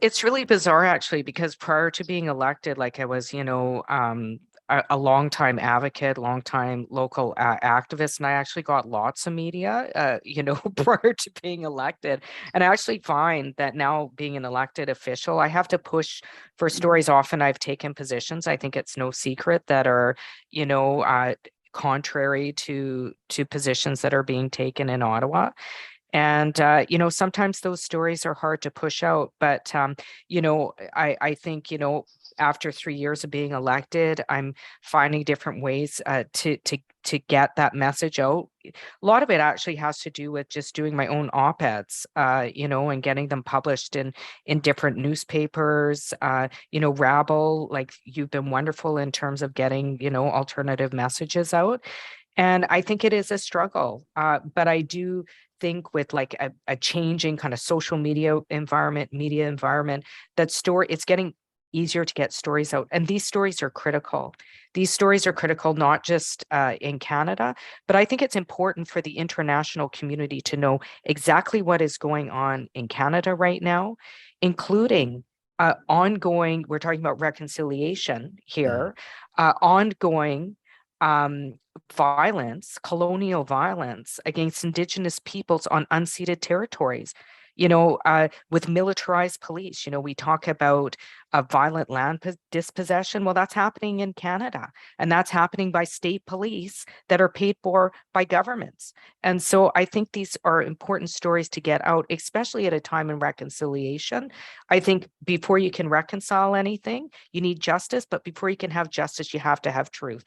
It's really bizarre actually, because prior to being elected, like I was, a longtime advocate, longtime local activist, and I actually got lots of media, prior to being elected. And I actually find that now being an elected official, I have to push for stories. Often I've taken positions. I think it's no secret that are, you know, uh, contrary to positions that are being taken in Ottawa. And sometimes those stories are hard to push out, but I think after 3 years of being elected, I'm finding different ways to get that message out. A lot of it actually has to do with just doing my own op-eds, and getting them published in different newspapers. Rabble, like you've been wonderful in terms of getting alternative messages out. And I think it is a struggle. But I do think with like a changing kind of social media environment, it's getting easier to get stories out. And these stories are critical. These stories are critical not just in Canada, but I think it's important for the international community to know exactly what is going on in Canada right now, including ongoing, we're talking about reconciliation Mhm. here, ongoing um, violence, colonial violence against Indigenous peoples on unceded territories. With militarized police, we talk about a violent land dispossession. Well, that's happening in Canada, and that's happening by state police that are paid for by governments. And so I think these are important stories to get out, especially at a time in reconciliation. I think before you can reconcile anything, you need justice, but before you can have justice, you have to have truth.